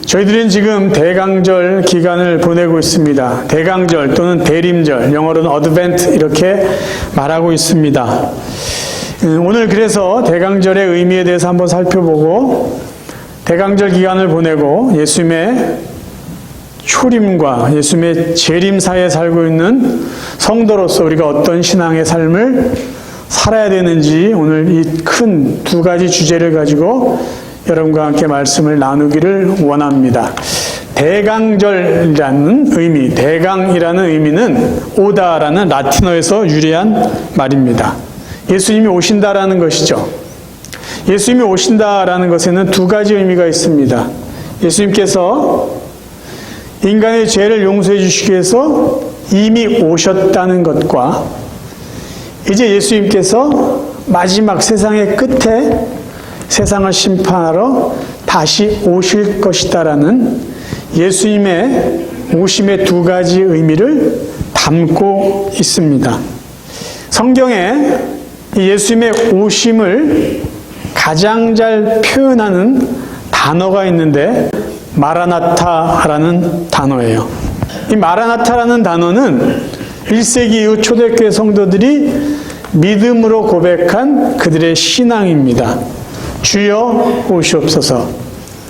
저희들은 지금 대강절 기간을 보내고 있습니다. 대강절 또는 대림절, 영어로는 어드벤트 이렇게 말하고 있습니다. 오늘 그래서 대강절의 의미에 대해서 한번 살펴보고 대강절 기간을 보내고 예수님의 초림과 예수님의 재림 사이에 살고 있는 성도로서 우리가 어떤 신앙의 삶을 살아야 되는지 오늘 이 큰 두 가지 주제를 가지고 여러분과 함께 말씀을 나누기를 원합니다. 대강절이라는 의미, 대강이라는 의미는 오다라는 라틴어에서 유래한 말입니다. 예수님이 오신다라는 것이죠. 예수님이 오신다라는 것에는 두 가지 의미가 있습니다. 예수님께서 인간의 죄를 용서해 주시기 위해서 이미 오셨다는 것과 이제 예수님께서 마지막 세상의 끝에 세상을 심판하러 다시 오실 것이다라는 예수님의 오심의 두 가지 의미를 담고 있습니다. 성경에 예수님의 오심을 가장 잘 표현하는 단어가 있는데 마라나타라는 단어예요. 이 마라나타라는 단어는 1세기 이후 초대교회 성도들이 믿음으로 고백한 그들의 신앙입니다. 주여 오시옵소서.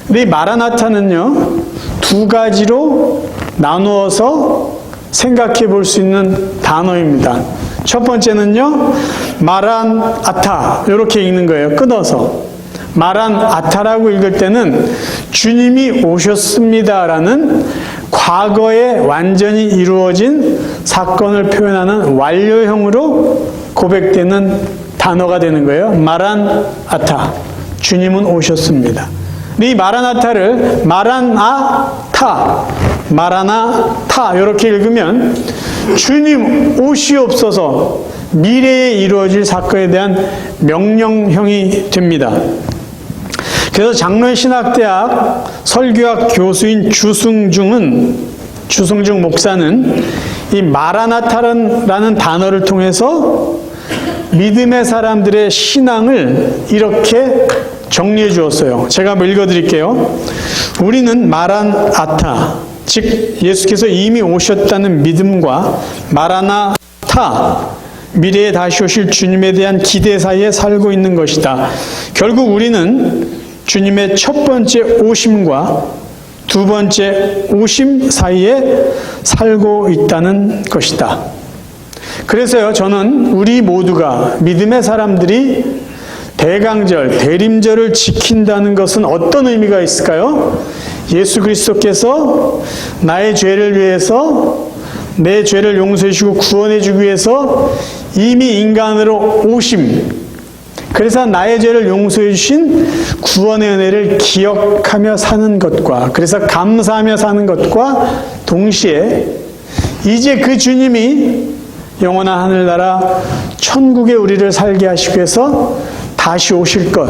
근데 이 마라나타는요, 두 가지로 나누어서 생각해 볼 수 있는 단어입니다. 첫 번째는요, 마란아타, 이렇게 읽는 거예요. 끊어서. 마란아타라고 읽을 때는 주님이 오셨습니다라는 과거에 완전히 이루어진 사건을 표현하는 완료형으로 고백되는 단어가 되는 거예요. 마란아타. 주님은 오셨습니다. 근데 이 마라나타를 마라나타 이렇게 읽으면 주님 오시옵소서, 미래에 이루어질 사건에 대한 명령형이 됩니다. 그래서 장로신학대학 설교학 교수인 주승중 목사는 이 마라나타라는 단어를 통해서 믿음의 사람들의 신앙을 이렇게 정리해 주었어요. 제가 한번 읽어드릴게요. 우리는 마란아타, 즉 예수께서 이미 오셨다는 믿음과 마라나타, 미래에 다시 오실 주님에 대한 기대 사이에 살고 있는 것이다. 결국 우리는 주님의 첫 번째 오심과 두 번째 오심 사이에 살고 있다는 것이다. 그래서요, 저는 우리 모두가 믿음의 사람들이 대강절, 대림절을 지킨다는 것은 어떤 의미가 있을까요? 예수 그리스도께서 나의 죄를 위해서, 내 죄를 용서해 주시고 구원해 주기 위해서 이미 인간으로 오심, 그래서 나의 죄를 용서해 주신 구원의 은혜를 기억하며 사는 것과, 그래서 감사하며 사는 것과 동시에 이제 그 주님이 영원한 하늘나라 천국에 우리를 살게 하시기 위해서 다시 오실 것,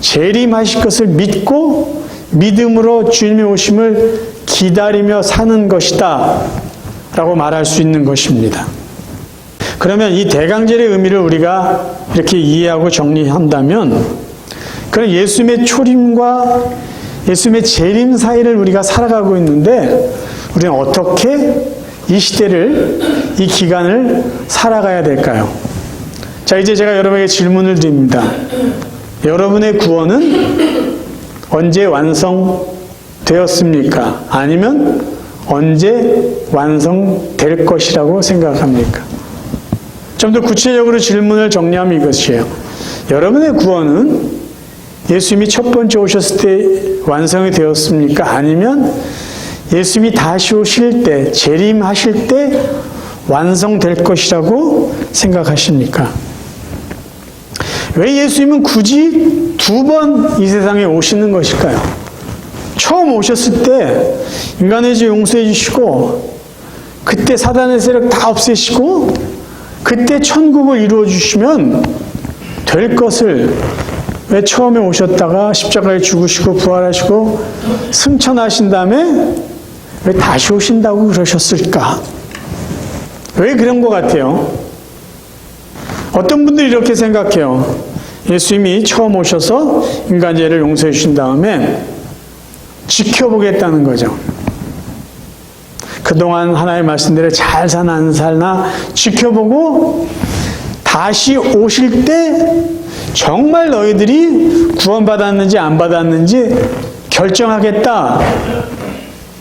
재림하실 것을 믿고 믿음으로 주님의 오심을 기다리며 사는 것이다 라고 말할 수 있는 것입니다. 그러면 이 대강절의 의미를 우리가 이렇게 이해하고 정리한다면, 그럼 예수님의 초림과 예수님의 재림 사이를 우리가 살아가고 있는데 우리는 어떻게 이 시대를, 이 기간을 살아가야 될까요? 자, 이제 제가 여러분에게 질문을 드립니다. 여러분의 구원은 언제 완성되었습니까? 아니면 언제 완성될 것이라고 생각합니까? 좀 더 구체적으로 질문을 정리하면 이것이에요. 여러분의 구원은 예수님이 첫 번째 오셨을 때 완성이 되었습니까? 아니면 예수님이 다시 오실 때, 재림하실 때 완성될 것이라고 생각하십니까? 왜 예수님은 굳이 두 번 이 세상에 오시는 것일까요? 처음 오셨을 때 인간의 죄 용서해 주시고, 그때 사단의 세력 다 없애시고, 그때 천국을 이루어 주시면 될 것을 왜 처음에 오셨다가 십자가에 죽으시고 부활하시고 승천하신 다음에 왜 다시 오신다고 그러셨을까? 왜 그런 것 같아요? 어떤 분들이 이렇게 생각해요. 예수님이 처음 오셔서 인간 죄를 용서해 주신 다음에 지켜보겠다는 거죠. 그동안 하나님의 말씀대로 잘 사나 안 사나 지켜보고 다시 오실 때 정말 너희들이 구원받았는지 안 받았는지 결정하겠다.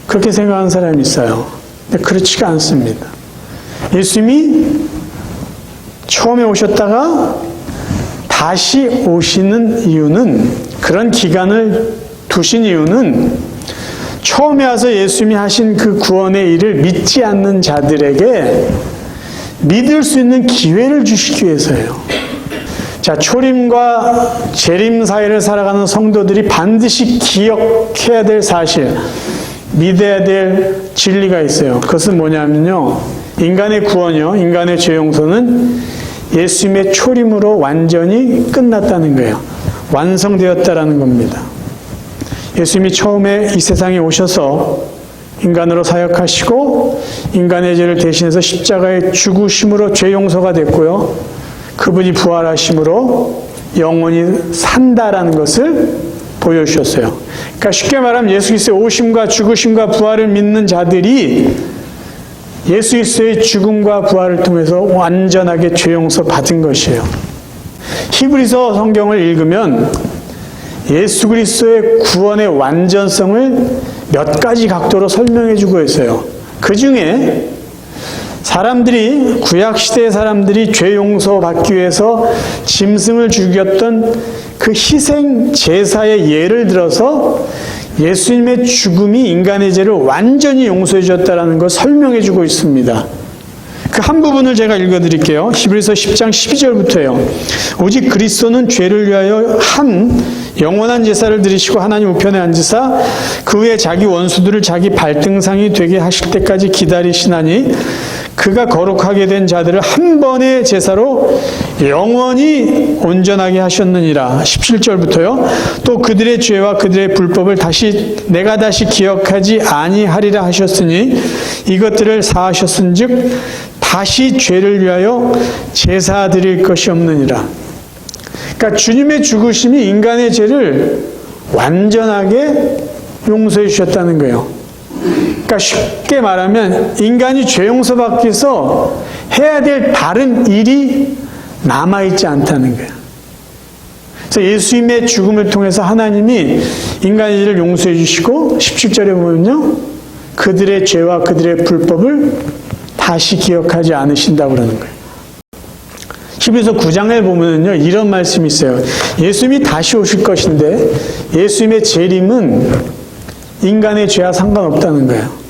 그렇게 생각하는 사람이 있어요. 근데 그렇지가 않습니다. 예수님이 처음에 오셨다가 다시 오시는 이유는, 그런 기간을 두신 이유는 처음에 와서 예수님이 하신 그 구원의 일을 믿지 않는 자들에게 믿을 수 있는 기회를 주시기 위해서예요. 자, 초림과 재림 사이를 살아가는 성도들이 반드시 기억해야 될 사실, 믿어야 될 진리가 있어요. 그것은 뭐냐면요, 인간의 구원이요, 인간의 죄 용서는 예수님의 초림으로 완전히 끝났다는 거예요. 완성되었다라는 겁니다. 예수님이 처음에 이 세상에 오셔서 인간으로 사역하시고 인간의 죄를 대신해서 십자가에 죽으심으로 죄 용서가 됐고요. 그분이 부활하심으로 영원히 산다라는 것을 보여주셨어요. 그러니까 쉽게 말하면 예수 그리스도의 오심과 죽으심과 부활을 믿는 자들이 예수 그리스도의 죽음과 부활을 통해서 완전하게 죄 용서 받은 것이에요. 히브리서 성경을 읽으면 예수 그리스도의 구원의 완전성을 몇 가지 각도로 설명해 주고 있어요. 그 중에 사람들이, 구약시대의 사람들이 죄 용서 받기 위해서 짐승을 죽였던 그 희생 제사의 예를 들어서 예수님의 죽음이 인간의 죄를 완전히 용서해 주었다는 걸 설명해 주고 있습니다. 그 한 부분을 제가 읽어드릴게요. 히브리서 10장 12절부터예요. 오직 그리스도는 죄를 위하여 한 영원한 제사를 드리시고 하나님 우편에 앉으사 그 후에 자기 원수들을 자기 발등상이 되게 하실 때까지 기다리시나니 그가 거룩하게 된 자들을 한 번의 제사로 영원히 온전하게 하셨느니라. 17절부터요. 또 그들의 죄와 그들의 불법을 내가 다시 기억하지 아니하리라 하셨으니 이것들을 사하셨은즉 다시 죄를 위하여 제사 드릴 것이 없느니라. 그러니까 주님의 죽으심이 인간의 죄를 완전하게 용서해 주셨다는 거예요. 그러니까 쉽게 말하면 인간이 죄 용서받기 위해서 해야 될 다른 일이 남아있지 않다는 거예요. 그래서 예수님의 죽음을 통해서 하나님이 인간의 죄를 용서해 주시고 17절에 보면요, 그들의 죄와 그들의 불법을 다시 기억하지 않으신다고 그러는 거예요. 히브리서 9장에 보면요, 이런 말씀이 있어요. 예수님이 다시 오실 것인데 예수님의 재림은 인간의 죄와 상관없다는 거예요.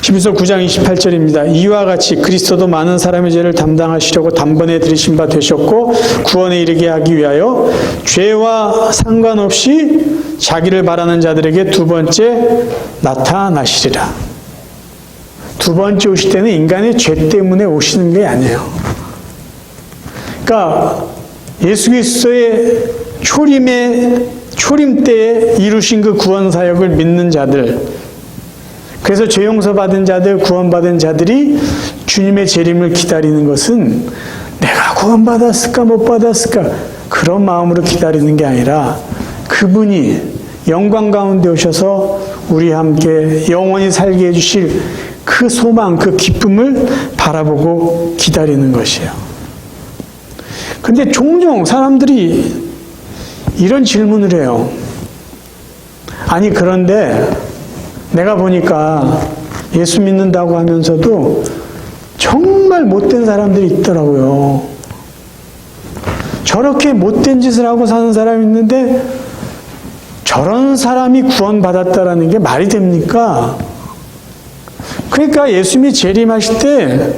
히브리서 9장 28절입니다. 이와 같이 그리스도도 많은 사람의 죄를 담당하시려고 단번에 들이신 바 되셨고 구원에 이르게 하기 위하여 죄와 상관없이 자기를 바라는 자들에게 두 번째 나타나시리라. 두 번째 오실 때는 인간의 죄 때문에 오시는 게 아니에요. 그러니까 예수 그리스도의 초림 때에 이루신 그 구원 사역을 믿는 자들, 그래서 죄 용서받은 자들, 구원받은 자들이 주님의 재림을 기다리는 것은 내가 구원받았을까 못 받았을까 그런 마음으로 기다리는 게 아니라 그분이 영광 가운데 오셔서 우리와 함께 영원히 살게 해주실 그 소망, 그 기쁨을 바라보고 기다리는 것이에요. 근데 종종 사람들이 이런 질문을 해요. 아니, 그런데 내가 보니까 예수 믿는다고 하면서도 정말 못된 사람들이 있더라고요. 저렇게 못된 짓을 하고 사는 사람이 있는데 저런 사람이 구원받았다라는 게 말이 됩니까? 그러니까 예수님이 재림하실 때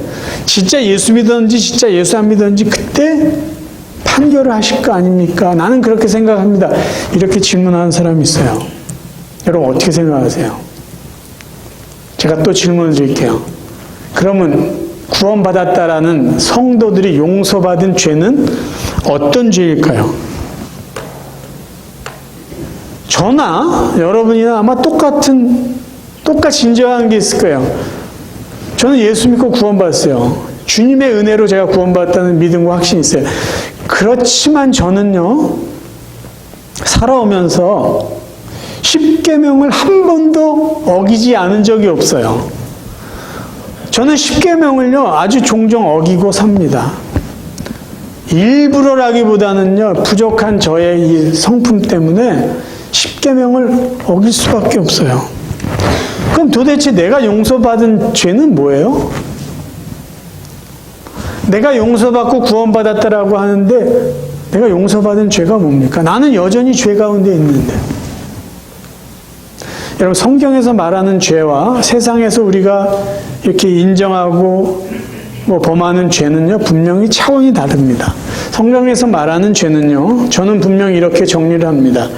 진짜 예수 믿었는지 진짜 예수 안 믿었는지 그때 판결을 하실 거 아닙니까? 나는 그렇게 생각합니다. 이렇게 질문하는 사람이 있어요. 여러분 어떻게 생각하세요? 제가 또 질문을 드릴게요. 그러면 구원받았다라는 성도들이 용서받은 죄는 어떤 죄일까요? 저나 여러분이나 아마 똑같이 인정하는 게 있을 거예요. 저는 예수 믿고 구원받았어요. 주님의 은혜로 제가 구원받았다는 믿음과 확신이 있어요. 그렇지만 저는요, 살아오면서 십계명을 한 번도 어기지 않은 적이 없어요. 저는 십계명을요 아주 종종 어기고 삽니다. 일부러라기보다는요 부족한 저의 이 성품 때문에 십계명을 어길 수밖에 없어요. 그럼 도대체 내가 용서받은 죄는 뭐예요? 내가 용서받고 구원받았다라고 하는데 내가 용서받은 죄가 뭡니까? 나는 여전히 죄 가운데 있는데. 여러분, 성경에서 말하는 죄와 세상에서 우리가 이렇게 인정하고 범하는 죄는요 분명히 차원이 다릅니다. 성경에서 말하는 죄는요 저는 분명히 이렇게 정리를 합니다.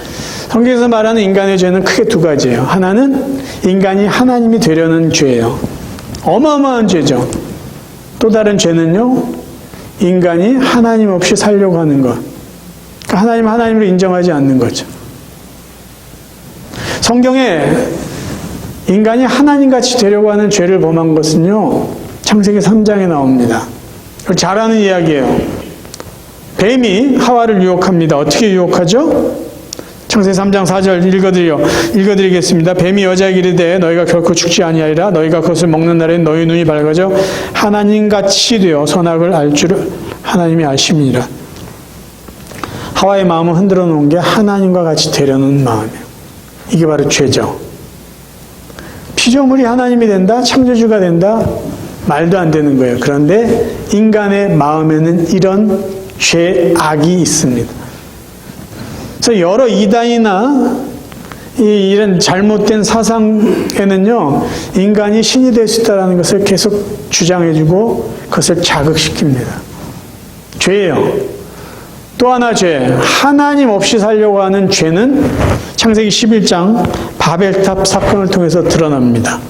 성경에서 말하는 인간의 죄는 크게 두 가지예요. 하나는 인간이 하나님이 되려는 죄예요. 어마어마한 죄죠. 또 다른 죄는요 인간이 하나님 없이 살려고 하는 것. 그러니까 하나님으로 인정하지 않는 거죠. 성경에 인간이 하나님같이 되려고 하는 죄를 범한 것은요 창세기 3장에 나옵니다. 잘 아는 이야기예요. 뱀이 하와를 유혹합니다. 어떻게 유혹하죠? 창세기 3장 4절 읽어드리겠습니다. 뱀이 여자에게 이르되 너희가 결코 죽지 아니하리라. 너희가 그것을 먹는 날에는 너희 눈이 밝아져 하나님같이 되어 선악을 알 줄을 하나님이 아심이니라. 하와의 마음을 흔들어 놓은 게 하나님과 같이 되려는 마음이에요. 이게 바로 죄죠. 피조물이 하나님이 된다? 창조주가 된다? 말도 안 되는 거예요. 그런데 인간의 마음에는 이런 죄악이 있습니다. 그래서 여러 이단이나 이런 잘못된 사상에는요 인간이 신이 될 수 있다는 것을 계속 주장해주고 그것을 자극시킵니다. 죄예요. 또 하나 죄, 하나님 없이 살려고 하는 죄는 창세기 11장 바벨탑 사건을 통해서 드러납니다.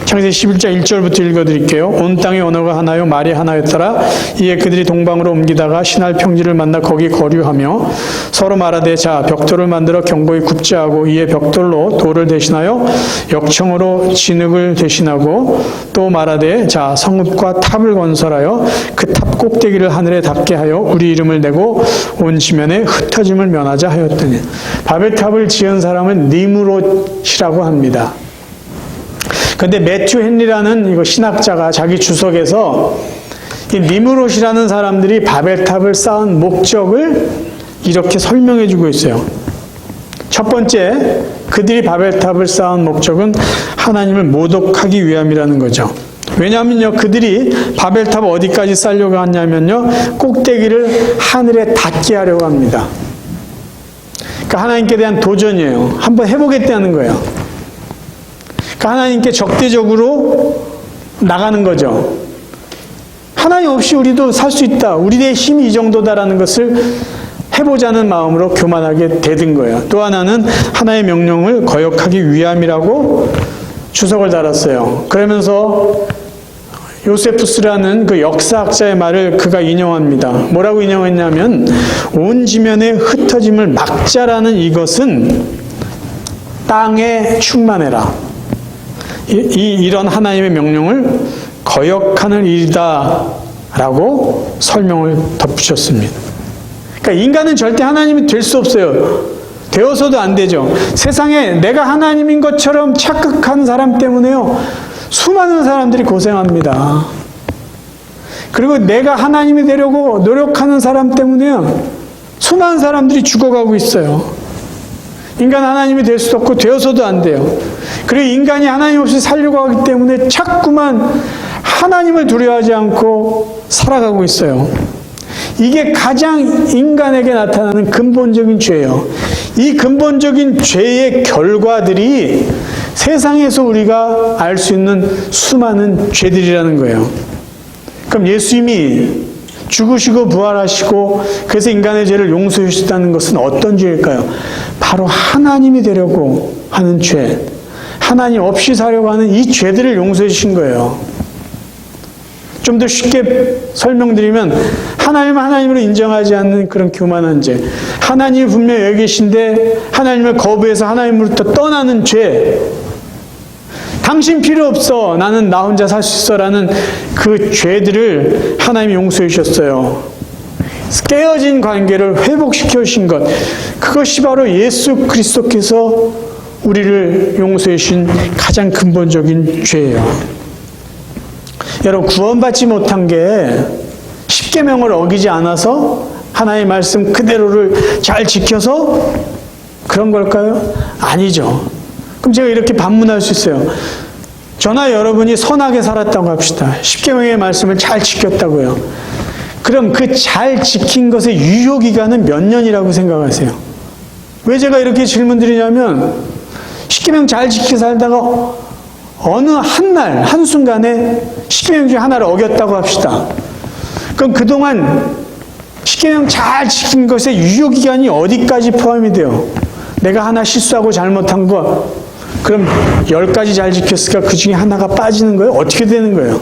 창세기 11장 1절부터 읽어드릴게요. 온 땅의 언어가 하나요 말이 하나였더라. 이에 그들이 동방으로 옮기다가 신할 평지를 만나 거기 거류하며 서로 말하되 자 벽돌을 만들어 견고히 굽자 하고 이에 벽돌로 돌을 대신하여 역청으로 진흙을 대신하고 또 말하되 자 성읍과 탑을 건설하여 그 탑 꼭대기를 하늘에 닿게 하여 우리 이름을 내고 온 지면에 흩어짐을 면하자 하였더니 바벨탑을 지은 사람은 니므롯이라고 합니다. 근데 매튜 헨리라는 이거 신학자가 자기 주석에서 이 니므롯이라는 사람들이 바벨탑을 쌓은 목적을 이렇게 설명해 주고 있어요. 첫 번째, 그들이 바벨탑을 쌓은 목적은 하나님을 모독하기 위함이라는 거죠. 왜냐하면요, 그들이 바벨탑을 어디까지 쌓으려고 하냐면요, 꼭대기를 하늘에 닿게 하려고 합니다. 그러니까 하나님께 대한 도전이에요. 한번 해보겠다는 거예요. 하나님께 적대적으로 나가는 거죠. 하나님 없이 우리도 살 수 있다. 우리의 힘이 이 정도다라는 것을 해보자는 마음으로 교만하게 되든 거예요. 또 하나는 하나의 명령을 거역하기 위함이라고 주석을 달았어요. 그러면서 요세푸스라는 그 역사학자의 말을 그가 인용합니다. 뭐라고 인용했냐면 온 지면의 흩어짐을 막자라는 이것은 땅에 충만해라. 이런 하나님의 명령을 거역하는 일이다 라고 설명을 덧붙였습니다. 그러니까 인간은 절대 하나님이 될 수 없어요. 되어서도 안 되죠. 세상에 내가 하나님인 것처럼 착각하는 사람 때문에요 수많은 사람들이 고생합니다. 그리고 내가 하나님이 되려고 노력하는 사람 때문에요 수많은 사람들이 죽어가고 있어요. 인간 하나님이 될 수도 없고 되어서도 안 돼요. 그리고 인간이 하나님 없이 살려고 하기 때문에 자꾸만 하나님을 두려워하지 않고 살아가고 있어요. 이게 가장 인간에게 나타나는 근본적인 죄예요. 이 근본적인 죄의 결과들이 세상에서 우리가 알 수 있는 수많은 죄들이라는 거예요. 그럼 예수님이 죽으시고 부활하시고 그래서 인간의 죄를 용서해 주셨다는 것은 어떤 죄일까요? 바로 하나님이 되려고 하는 죄, 하나님 없이 살려고 하는 이 죄들을 용서해 주신 거예요. 좀 더 쉽게 설명드리면 하나님을 하나님으로 인정하지 않는 그런 교만한 죄, 하나님이 분명히 여기 계신데 하나님을 거부해서 하나님으로부터 떠나는 죄, 당신 필요 없어 나는 나 혼자 살 수 있어 라는 그 죄들을 하나님이 용서해 주셨어요. 깨어진 관계를 회복시켜 주신 것, 그것이 바로 예수 그리스도께서 우리를 용서해 주신 가장 근본적인 죄예요. 여러분, 구원받지 못한 게 십계명을 어기지 않아서 하나님의 말씀 그대로를 잘 지켜서 그런 걸까요? 아니죠. 그럼 제가 이렇게 반문할 수 있어요. 저나 여러분이 선하게 살았다고 합시다. 십계명의 말씀을 잘 지켰다고요. 그럼 그 잘 지킨 것의 유효기간은 몇 년이라고 생각하세요? 왜 제가 이렇게 질문 드리냐면, 십계명 잘 지켜 살다가 어느 한날, 한순간에 십계명 중에 하나를 어겼다고 합시다. 그럼 그동안 십계명 잘 지킨 것의 유효기간이 어디까지 포함이 돼요? 내가 하나 실수하고 잘못한 거, 그럼 10가지 잘 지켰으니까 그 중에 하나가 빠지는 거예요? 어떻게 되는 거예요?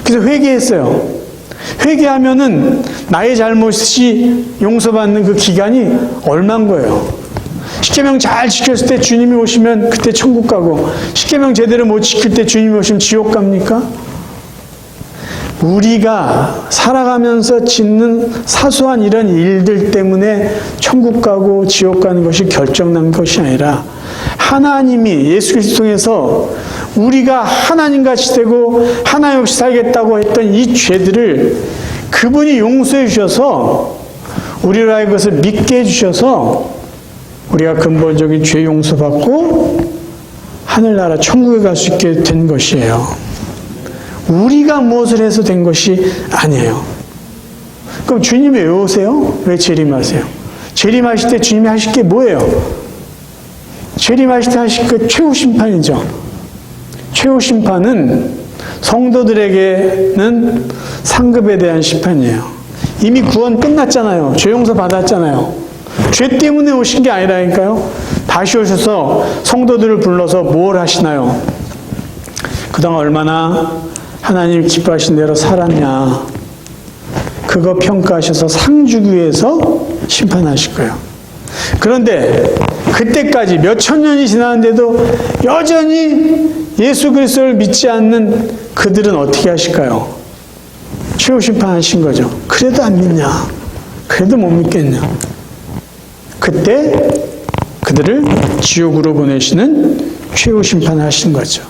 그래서 회개했어요. 회개하면은 나의 잘못이 용서받는 그 기간이 얼마인 거예요? 십계명 잘 지켰을 때 주님이 오시면 그때 천국 가고, 십계명 제대로 못 지킬 때 주님이 오시면 지옥 갑니까? 우리가 살아가면서 짓는 사소한 이런 일들 때문에 천국 가고 지옥 가는 것이 결정난 것이 아니라, 하나님이 예수 그리스도 통해서 우리가 하나님같이 되고 하나님 없이 살겠다고 했던 이 죄들을 그분이 용서해 주셔서, 우리로 하여금 그것을 믿게 해주셔서 우리가 근본적인 죄 용서받고 하늘나라 천국에 갈 수 있게 된 것이에요. 우리가 무엇을 해서 된 것이 아니에요. 그럼 주님이 왜 오세요? 왜 재림하세요? 재림하실 때 주님이 하실 게 뭐예요? 재림하실 때 하실 그 최후 심판이죠. 최후 심판은 성도들에게는 상급에 대한 심판이에요. 이미 구원 끝났잖아요. 죄 용서 받았잖아요. 죄 때문에 오신 게 아니라니까요. 다시 오셔서 성도들을 불러서 뭘 하시나요? 그동안 얼마나 하나님 기뻐하신 대로 살았냐, 그거 평가하셔서 상 주기 위해서 심판하실 거예요. 그런데 그때까지 몇천 년이 지났는데도 여전히 예수 그리스도를 믿지 않는 그들은 어떻게 하실까요? 최후 심판하신 거죠. 그래도 안 믿냐? 그래도 못 믿겠냐? 그때 그들을 지옥으로 보내시는 최후 심판을 하신 거죠.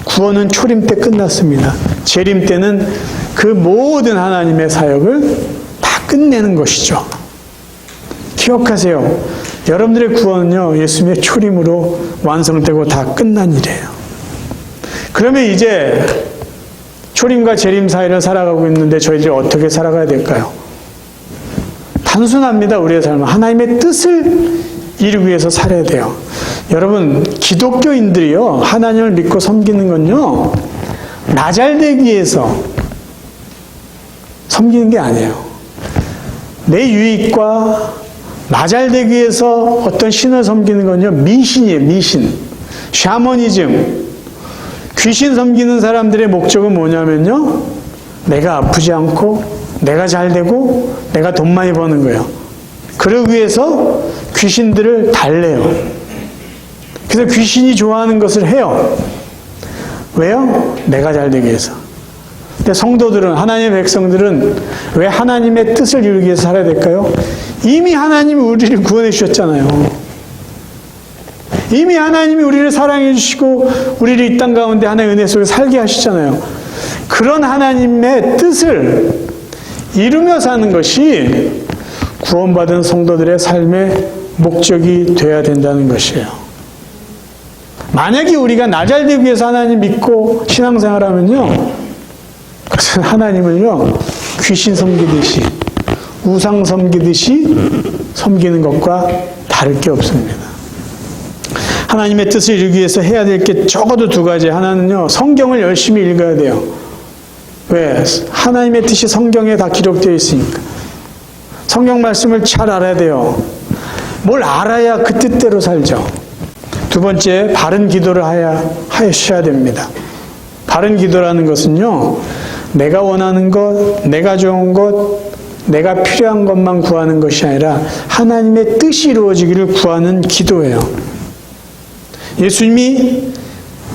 구원은 초림 때 끝났습니다. 재림 때는 그 모든 하나님의 사역을 다 끝내는 것이죠. 기억하세요. 여러분들의 구원은요, 예수님의 초림으로 완성되고 다 끝난 일이에요. 그러면 이제 초림과 재림 사이를 살아가고 있는데 저희들이 어떻게 살아가야 될까요? 단순합니다. 우리의 삶은 하나님의 뜻을 이루기 위해서 살아야 돼요. 여러분, 기독교인들이요, 하나님을 믿고 섬기는 건요, 나 잘되기 위해서 섬기는 게 아니에요. 내 유익과 나 잘되기 위해서 어떤 신을 섬기는 건요, 미신이에요. 미신. 샤머니즘. 귀신 섬기는 사람들의 목적은 뭐냐면요, 내가 아프지 않고 내가 잘되고 내가 돈 많이 버는 거예요. 그러기 위해서 귀신들을 달래요. 그래서 귀신이 좋아하는 것을 해요. 왜요? 내가 잘되기 위해서. 근데 성도들은, 하나님의 백성들은 왜 하나님의 뜻을 이루기 위해서 살아야 될까요? 이미 하나님이 우리를 구원해 주셨잖아요. 이미 하나님이 우리를 사랑해 주시고 우리를 이 땅 가운데 하나님의 은혜 속에 살게 하시잖아요. 그런 하나님의 뜻을 이루며 사는 것이 구원받은 성도들의 삶의 목적이 되어야 된다는 것이에요. 만약에 우리가 나 잘되기 위해서 하나님 믿고 신앙생활하면요, 그것은 하나님을요, 귀신 섬기듯이, 우상 섬기듯이 섬기는 것과 다를 게 없습니다. 하나님의 뜻을 이루기 위해서 해야 될 게 적어도 두 가지. 하나는요, 성경을 열심히 읽어야 돼요. 왜? 하나님의 뜻이 성경에 다 기록되어 있으니까. 성경 말씀을 잘 알아야 돼요. 뭘 알아야 그 뜻대로 살죠. 두 번째, 바른 기도를 하셔야 됩니다. 바른 기도라는 것은요, 내가 원하는 것, 내가 좋은 것, 내가 필요한 것만 구하는 것이 아니라 하나님의 뜻이 이루어지기를 구하는 기도예요. 예수님이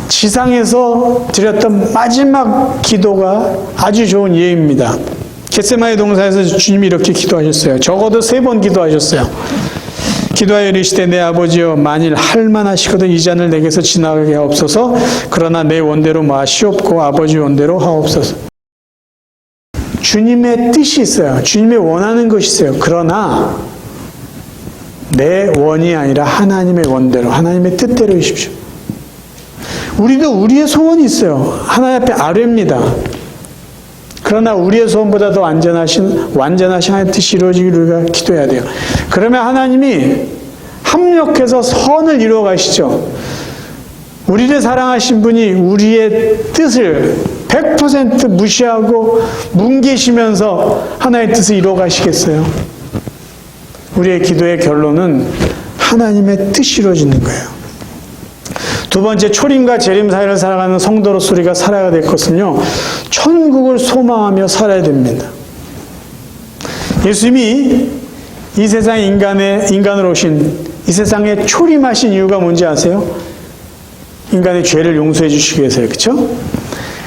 지상에서 드렸던 마지막 기도가 아주 좋은 예입니다. 겟세마네 동산에서 주님이 이렇게 기도하셨어요. 적어도 3번 기도하셨어요. 기도하여 이르시되 내 아버지여 만일 할만하시거든 이 잔을 내게서 지나가게 하옵소서. 그러나 내 원대로 마시옵고 아버지 원대로 하옵소서. 주님의 뜻이 있어요. 주님의 원하는 것이 있어요. 그러나 내 원이 아니라 하나님의 원대로, 하나님의 뜻대로 해주십시오. 우리도 우리의 소원이 있어요. 하나님 앞에 아뢰입니다. 그러나 우리의 소원보다 더 완전하신 하나님의 뜻이 이루어지기를 우리가 기도해야 돼요. 그러면 하나님이 합력해서 선을 이루어 가시죠. 우리를 사랑하신 분이 우리의 뜻을 100% 무시하고 뭉개시면서 하나의 뜻을 이루어 가시겠어요? 우리의 기도의 결론은 하나님의 뜻이 이루어지는 거예요. 두 번째, 초림과 재림 사이를 살아가는 성도로서 우리가 살아야 될 것은요, 천국을 소망하며 살아야 됩니다. 예수님이 이 세상 인간으로 오신, 이 세상에 초림하신 이유가 뭔지 아세요? 인간의 죄를 용서해 주시기 위해서요. 그렇죠?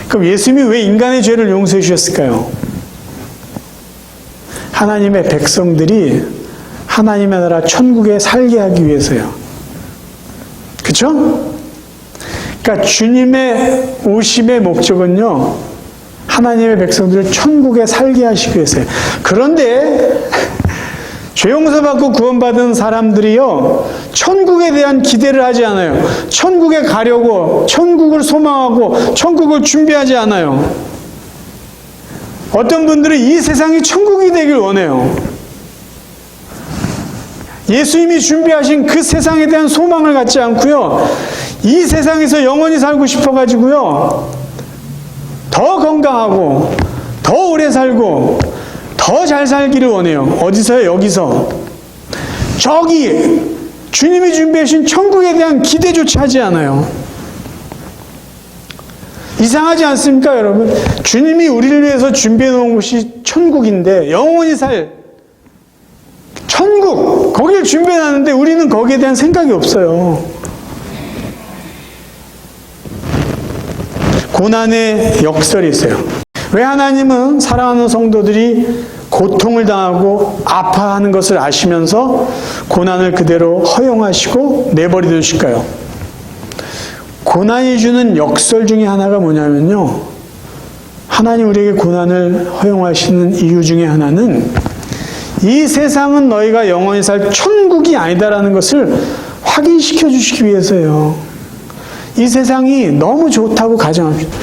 그럼 예수님이 왜 인간의 죄를 용서해 주셨을까요? 하나님의 백성들이 하나님의 나라 천국에 살게 하기 위해서요. 그렇죠? 그러니까 주님의 오심의 목적은요, 하나님의 백성들을 천국에 살게 하시기 위해서요. 그런데 죄 용서받고 구원받은 사람들이요, 천국에 대한 기대를 하지 않아요. 천국에 가려고, 천국을 소망하고, 천국을 준비하지 않아요. 어떤 분들은 이 세상이 천국이 되길 원해요. 예수님이 준비하신 그 세상에 대한 소망을 갖지 않고요, 이 세상에서 영원히 살고 싶어가지고요, 더 건강하고, 더 오래 살고, 더 잘 살기를 원해요. 어디서요? 여기서. 저기 주님이 준비하신 천국에 대한 기대조차 하지 않아요. 이상하지 않습니까, 여러분? 주님이 우리를 위해서 준비해 놓은 곳이 천국인데, 영원히 살 천국, 거기를 준비해 놨는데 우리는 거기에 대한 생각이 없어요. 고난의 역설이 있어요. 왜 하나님은 사랑하는 성도들이 고통을 당하고 아파하는 것을 아시면서 고난을 그대로 허용하시고 내버려 두실까요? 고난이 주는 역설 중에 하나가 뭐냐면요, 하나님 우리에게 고난을 허용하시는 이유 중에 하나는 이 세상은 너희가 영원히 살 천국이 아니다라는 것을 확인시켜 주시기 위해서예요. 이 세상이 너무 좋다고 가정합니다.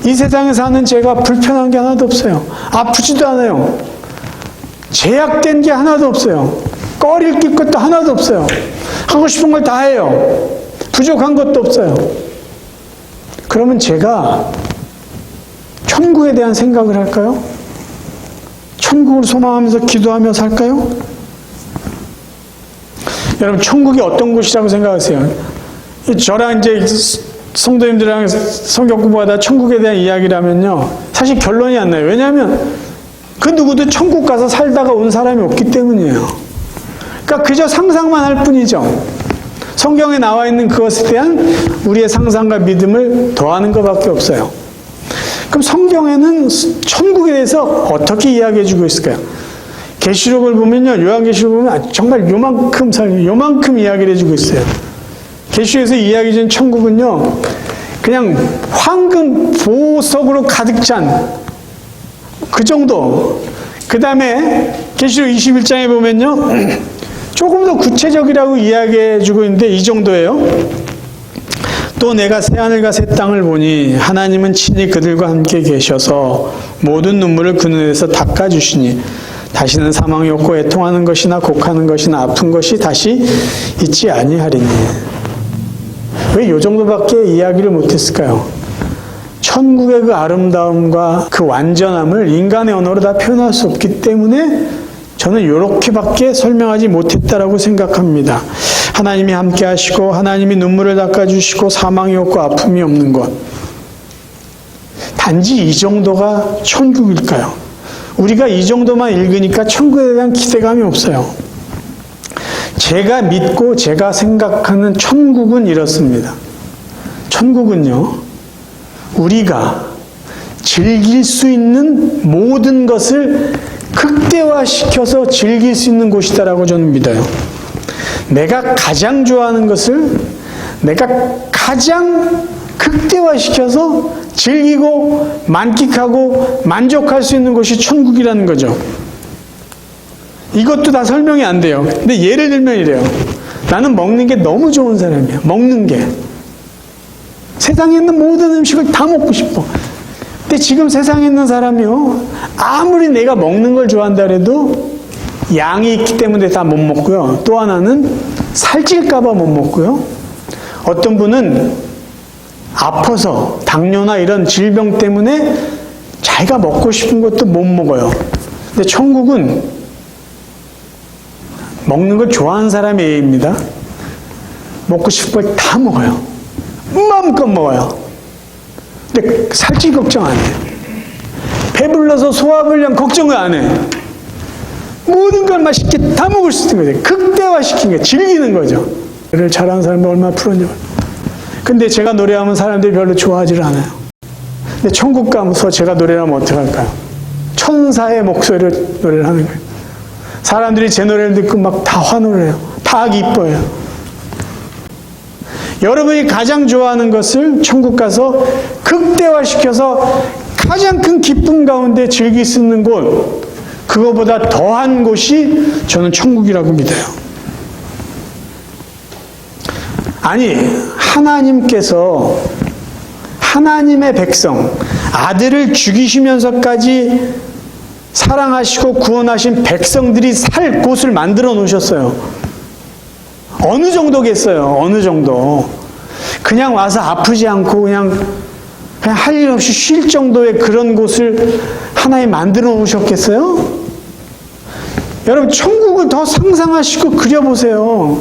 이 세상에 사는 제가 불편한 게 하나도 없어요. 아프지도 않아요. 제약된 게 하나도 없어요. 꺼릴 것도 하나도 없어요. 하고 싶은 걸 다 해요. 부족한 것도 없어요. 그러면 제가 천국에 대한 생각을 할까요? 천국을 소망하면서 기도하며 살까요? 여러분, 천국이 어떤 곳이라고 생각하세요? 저랑 이제 성도님들이랑 성경 공부하다 천국에 대한 이야기를 하면요, 사실 결론이 안 나요. 왜냐하면 그 누구도 천국 가서 살다가 온 사람이 없기 때문이에요. 그러니까 그저 상상만 할 뿐이죠. 성경에 나와 있는 그것에 대한 우리의 상상과 믿음을 더하는 것밖에 없어요. 그럼 성경에는 천국에 대해서 어떻게 이야기해 주고 있을까요? 계시록을 보면요, 요한계시록을 보면 정말 요만큼 이야기를 해주고 있어요. 계시록에서 이야기 중 천국은요, 그냥 황금 보석으로 가득 찬 그 정도. 그 다음에 계시록 21장에 보면요, 조금 더 구체적이라고 이야기해 주고 있는데 이 정도예요. 또 내가 새하늘과 새 땅을 보니 하나님은 친히 그들과 함께 계셔서 모든 눈물을 그 눈에서 닦아주시니 다시는 사망이 없고 애통하는 것이나 곡하는 것이나 아픈 것이 다시 있지 아니하리니. 왜 이 정도밖에 이야기를 못했을까요? 천국의 그 아름다움과 그 완전함을 인간의 언어로 다 표현할 수 없기 때문에 저는 이렇게밖에 설명하지 못했다라고 생각합니다. 하나님이 함께 하시고 하나님이 눈물을 닦아주시고 사망이 없고 아픔이 없는 것. 단지 이 정도가 천국일까요? 우리가 이 정도만 읽으니까 천국에 대한 기대감이 없어요. 제가 믿고 제가 생각하는 천국은 이렇습니다. 천국은요, 우리가 즐길 수 있는 모든 것을 극대화시켜서 즐길 수 있는 곳이다라고 저는 믿어요. 내가 가장 좋아하는 것을 내가 가장 극대화시켜서 즐기고 만끽하고 만족할 수 있는 것이 천국이라는 거죠. 이것도 다 설명이 안 돼요. 근데 예를 들면 이래요. 나는 먹는 게 너무 좋은 사람이야. 먹는 게. 세상에 있는 모든 음식을 다 먹고 싶어. 근데 지금 세상에 있는 사람이요. 아무리 내가 먹는 걸 좋아한다 해도 양이 있기 때문에 다 못 먹고요. 또 하나는 살찔까봐 못 먹고요. 어떤 분은 아파서 당뇨나 이런 질병 때문에 자기가 먹고 싶은 것도 못 먹어요. 근데 천국은 먹는 걸 좋아하는 사람의 예입니다. 먹고 싶은 걸 다 먹어요. 마음껏 먹어요. 근데 살찔 걱정 안 해. 배불러서 소화불량 걱정을 안 해. 모든 걸 맛있게 다 먹을 수 있는 거죠. 극대화시킨 거예요. 즐기는 거죠. 노래를 잘하는 사람이 얼마나 부러운지. 근데 제가 노래하면 사람들이 별로 좋아하지를 않아요. 근데 천국 가면서 제가 노래를 하면 어떡할까요? 천사의 목소리로 노래를 하는 거예요. 사람들이 제 노래를 듣고 막 다 환호를 해요. 다 기뻐해요. 여러분이 가장 좋아하는 것을 천국 가서 극대화시켜서 가장 큰 기쁨 가운데 즐길 수 있는 곳, 그거보다 더한 곳이 저는 천국이라고 믿어요. 아니, 하나님께서 하나님의 백성, 아들을 죽이시면서까지 사랑하시고 구원하신 백성들이 살 곳을 만들어 놓으셨어요. 어느 정도겠어요? 어느 정도. 그냥 와서 아프지 않고 그냥 할 일 없이 쉴 정도의 그런 곳을 하나님 만들어 놓으셨겠어요? 여러분, 천국을 더 상상하시고 그려보세요.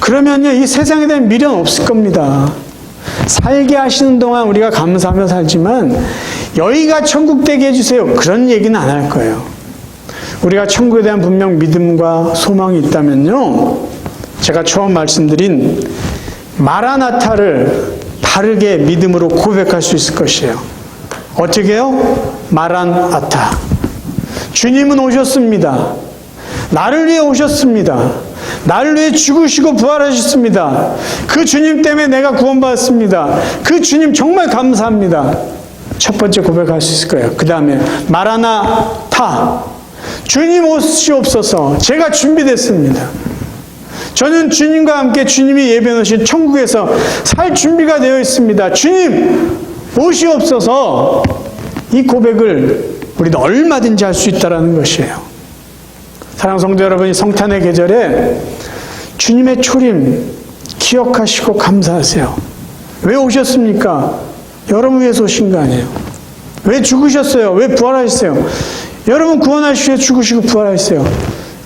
그러면요, 이 세상에 대한 미련 없을 겁니다. 살게 하시는 동안 우리가 감사하며 살지만 여기가 천국 되게 해주세요. 그런 얘기는 안 할 거예요. 우리가 천국에 대한 분명 믿음과 소망이 있다면요, 제가 처음 말씀드린 마라나타를 바르게 믿음으로 고백할 수 있을 것이에요. 어떻게 해요? 마라나타. 주님은 오셨습니다. 나를 위해 오셨습니다. 나를 위해 죽으시고 부활하셨습니다. 그 주님 때문에 내가 구원받았습니다. 그 주님 정말 감사합니다. 첫 번째 고백할 수 있을 거예요. 그 다음에 마라나타. 주님 오시옵소서. 제가 준비됐습니다. 저는 주님과 함께 주님이 예비해 놓으신 천국에서 살 준비가 되어 있습니다. 주님 오시옵소서. 이 고백을 우리도 얼마든지 할 수 있다는 것이에요. 사랑하는 성도 여러분, 이 성탄의 계절에 주님의 초림 기억하시고 감사하세요. 왜 오셨습니까? 여러분 위해서 오신 거 아니에요. 왜 죽으셨어요? 왜 부활하셨어요? 여러분 구원하시기 위해 죽으시고 부활하셨어요.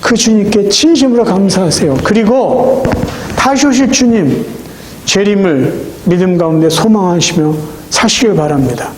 그 주님께 진심으로 감사하세요. 그리고 다시 오실 주님 재림을 믿음 가운데 소망하시며 사시길 바랍니다.